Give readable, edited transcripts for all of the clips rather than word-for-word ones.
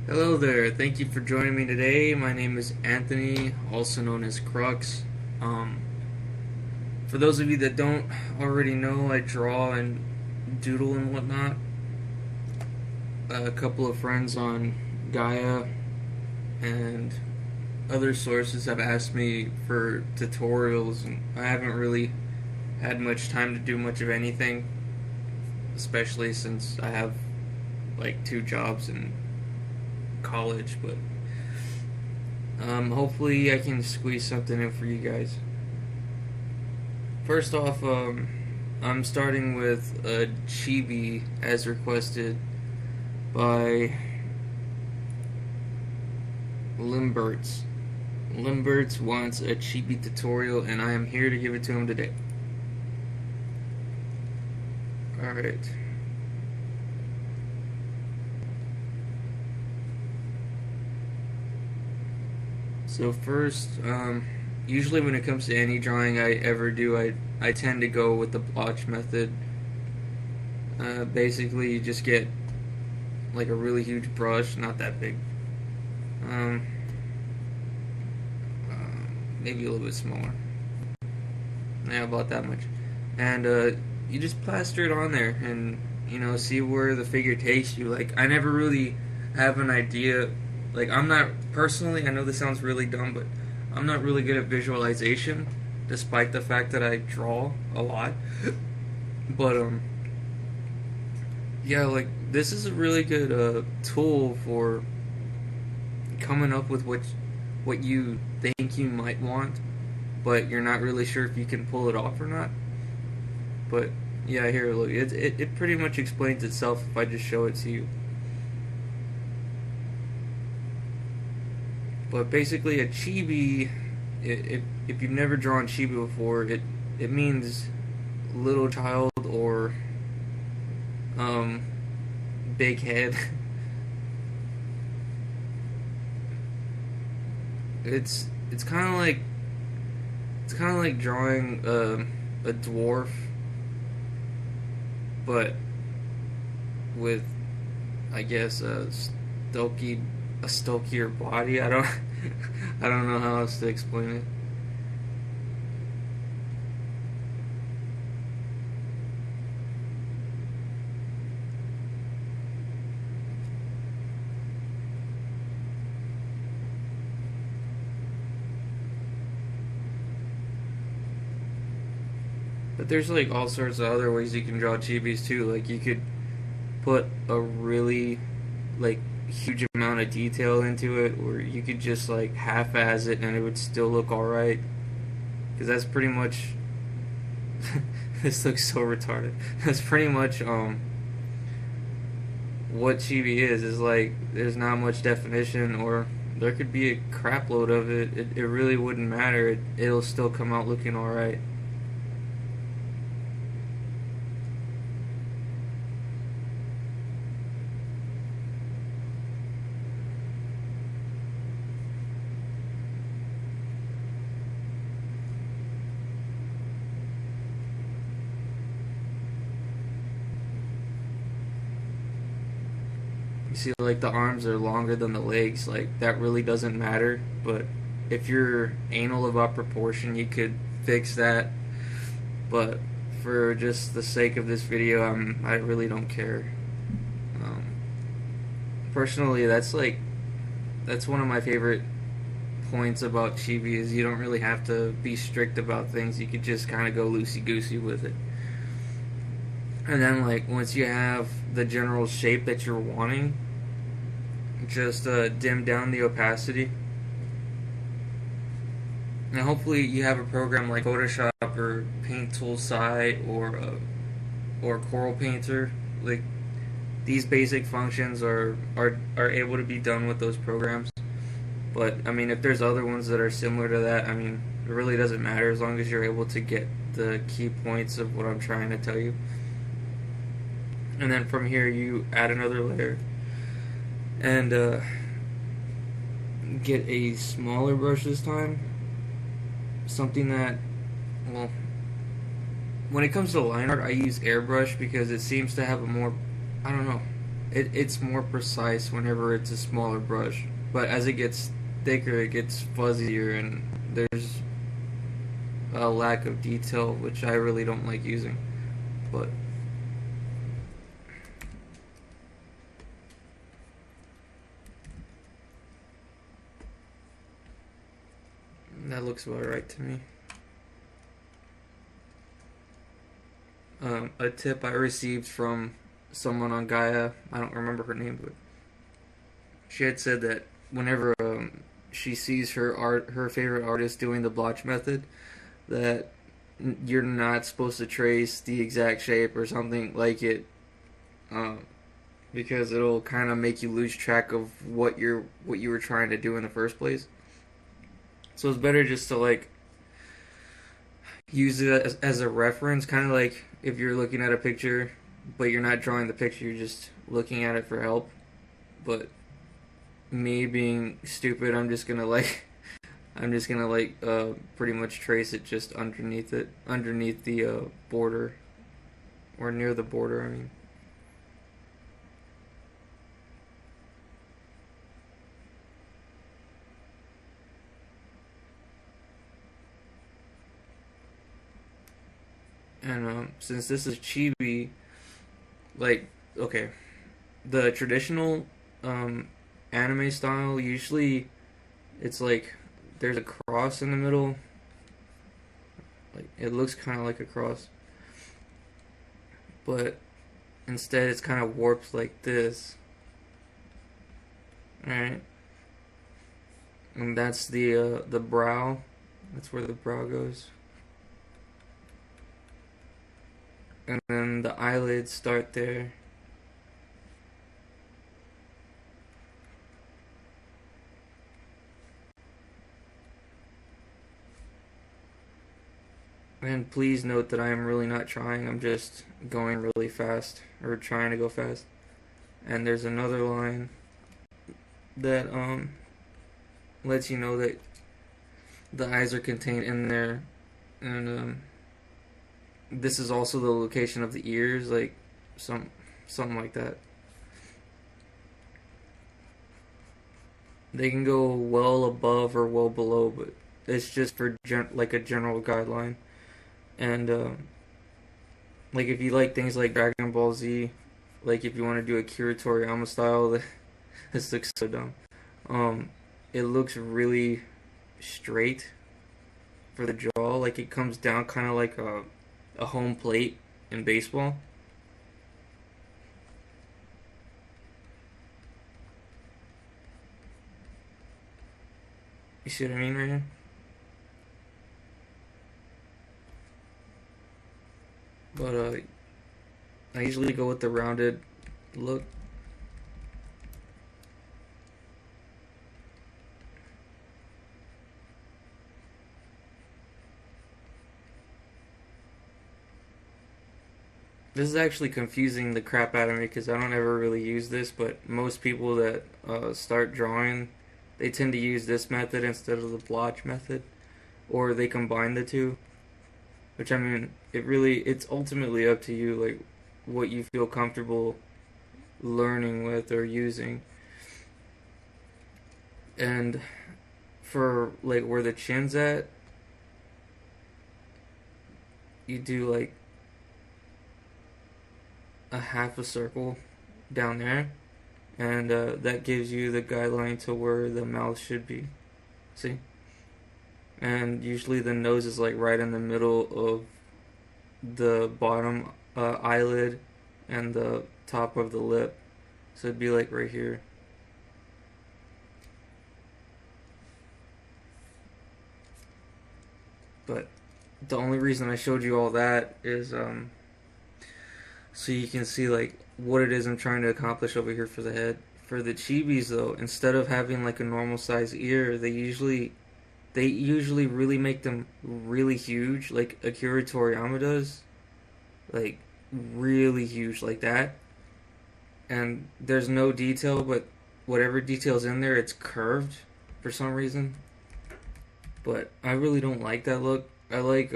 Hello there, thank you for joining me today. My name is Anthony, also known as Crux. Um, for those of you that don't already know, I draw and doodle and whatnot. A couple of friends on Gaia and other sources have asked me for tutorials, and I haven't really had much time to do much of anything, especially since I have like 2 jobs in college, but hopefully I can squeeze something in for you guys. First off, I'm starting with a Chibi as requested by Limbertz. Limbertz wants a Chibi tutorial, and I am here to give it to him today. Alright. So first, usually when it comes to any drawing I ever do, I tend to go with the blotch method. Basically, you just get like a really huge brush, not that big. Maybe a little bit smaller. Yeah, about that much. And you just plaster it on there and, see where the figure takes you. Like, I never really have an idea. Like, I'm not, personally, I know this sounds really dumb, but I'm not really good at visualization, despite the fact that I draw a lot. But, yeah, like, this is a really good tool for coming up with what you think you might want, but you're not really sure if you can pull it off or not. But, yeah, here, look, it pretty much explains itself if I just show it to you. But basically, a Chibi, if you've never drawn Chibi before, it means little child or big head. It's kind of like drawing a dwarf, but with, I guess, a stockier body. I don't know how else to explain it. But there's like all sorts of other ways you can draw chibis too. Like, you could put a really like huge amount of detail into it, or you could just like half-ass it and it would still look alright, because that's pretty much this looks so retarded. That's pretty much what Chibi is like, there's not much definition, or there could be a crap load of it. It really wouldn't matter. It'll still come out looking alright. You see, like, the arms are longer than the legs. Like, that really doesn't matter, but if you're anal about proportion, you could fix that. But for just the sake of this video, I really don't care. Personally, that's one of my favorite points about Chibi, is you don't really have to be strict about things. You could just kind of go loosey-goosey with it. And then, like, once you have the general shape that you're wanting, just dim down the opacity. And hopefully you have a program like Photoshop or Paint Tool Site or Coral Painter. Like, these basic functions are able to be done with those programs. But I mean, if there's other ones that are similar to that, I mean, it really doesn't matter as long as you're able to get the key points of what I'm trying to tell you. And then from here you add another layer and get a smaller brush this time, something that, well, when it comes to line art, I use airbrush because it seems to have a more, I don't know, it's more precise whenever it's a smaller brush, but as it gets thicker, it gets fuzzier, and there's a lack of detail, which I really don't like using. But that looks about right to me. A tip I received from someone on Gaia, I don't remember her name, but she had said that whenever she sees her favorite artist doing the blotch method, that you're not supposed to trace the exact shape or something like it, um, because it'll kind of make you lose track of what you were trying to do in the first place. So it's better just to like use it as a reference, kind of like if you're looking at a picture, but you're not drawing the picture, you're just looking at it for help. But me being stupid, I'm just gonna like pretty much trace it just underneath the border, or near the border. I mean, and since this is Chibi, like okay, the traditional um, anime style usually it's like there's a cross in the middle, like it looks kind of like a cross, but instead it's kind of warped like this. All right, and that's the brow. That's where the brow goes, and then the eyelids start there. And please note that I am really not trying. I'm just going really fast, or trying to go fast. And there's another line that lets you know that the eyes are contained in there, and this is also the location of the ears, like something like that. They can go well above or well below, but it's just for like a general guideline. And like if you like things like Dragon Ball Z, like if you want to do a Kira Toriyama style, this looks so dumb. Um, it looks really straight for the jaw, like it comes down kind of like a home plate in baseball. You see what I mean right here? But I usually go with the rounded look. This is actually confusing the crap out of me because I don't ever really use this, but most people that start drawing, they tend to use this method instead of the blotch method, or they combine the two. Which I mean, it's ultimately up to you, like what you feel comfortable learning with or using. And for like where the chin's at, you do like a half a circle down there, and that gives you the guideline to where the mouth should be. See? And usually the nose is like right in the middle of the bottom eyelid and the top of the lip. So it'd be like right here. But the only reason I showed you all that is so you can see like what it is I'm trying to accomplish over here for the head. For the chibis though, instead of having like a normal size ear, they usually really make them really huge, like Akira Toriyama does, like really huge like that. And there's no detail, but whatever detail's in there, it's curved for some reason. But I really don't like that look. I like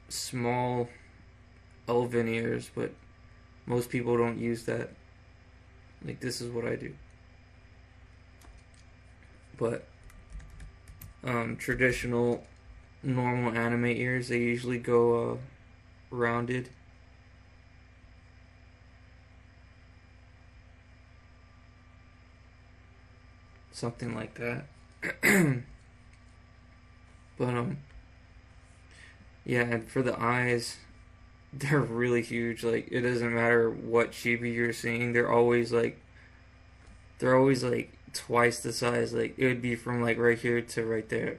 small elven ears, but most people don't use that. Like, this is what I do. But traditional normal anime ears, they usually go rounded. Something like that. But yeah, and for the eyes, they're really huge. Like, it doesn't matter what chibi you're seeing, they're always like twice the size. Like, it would be from like right here to right there.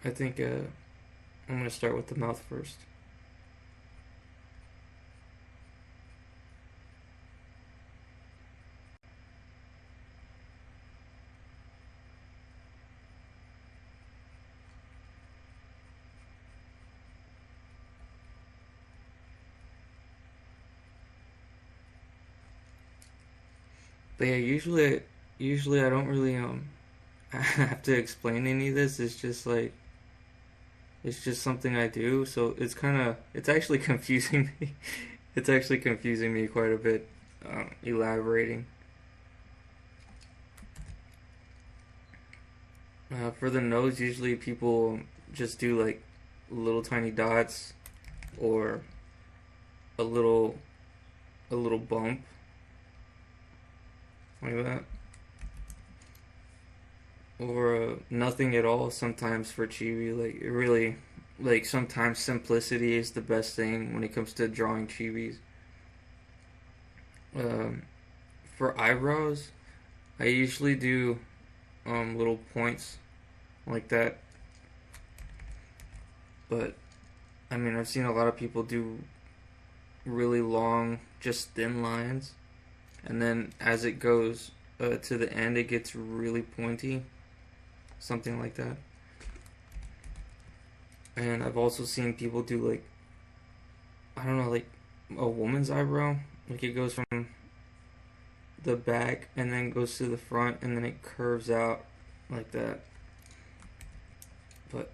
I think I'm gonna start with the mouth first. But yeah, usually I don't really have to explain any of this. It's just something I do. So it's actually confusing me. It's actually confusing me quite a bit. Elaborating. For the nose, usually people just do like little tiny dots or a little a little bump like that, or nothing at all. Sometimes for chibi, like, it really, like, sometimes simplicity is the best thing when it comes to drawing chibis. Um, for eyebrows, I usually do little points like that, but I mean, I've seen a lot of people do really long, just thin lines, and then as it goes to the end, it gets really pointy, something like that. And I've also seen people do, like, I don't know, like a woman's eyebrow, like it goes from the back and then goes to the front and then it curves out like that. But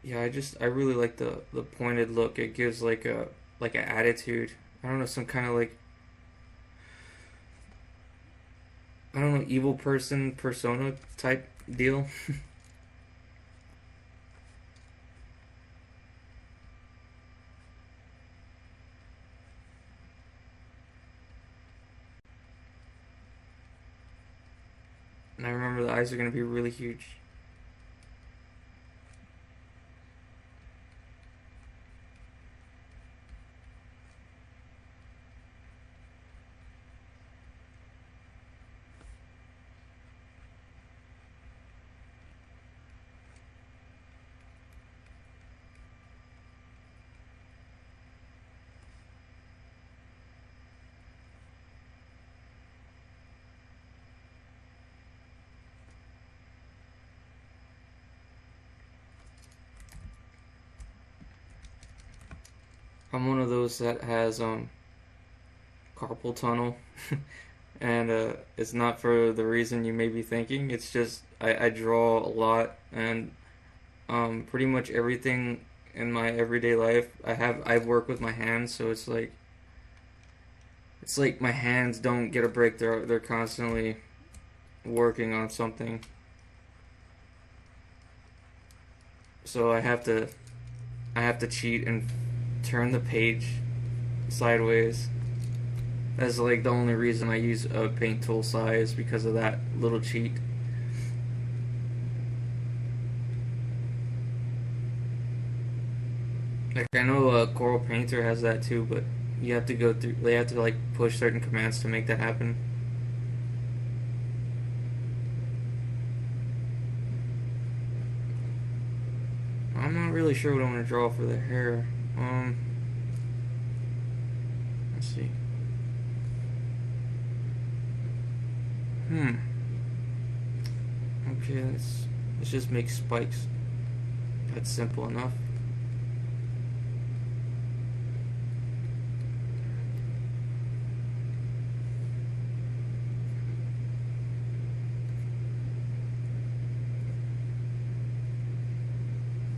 yeah, I really like the pointed look. It gives like a an attitude. I don't know, some kind of like, I don't know, evil person persona type deal. And I remember the eyes are gonna be really huge. I'm one of those that has carpal tunnel, and it's not for the reason you may be thinking. It's just I draw a lot, and pretty much everything in my everyday life I've worked with my hands, so it's like my hands don't get a break. They're constantly working on something, so I have to cheat and turn the page sideways. That's like the only reason I use a paint tool size, because of that little cheat. Like, I know Coral Painter has that too, but they have to like push certain commands to make that happen. I'm not really sure what I want to draw for the hair. Let's see. Hmm. Okay, let's just make spikes. That's simple enough.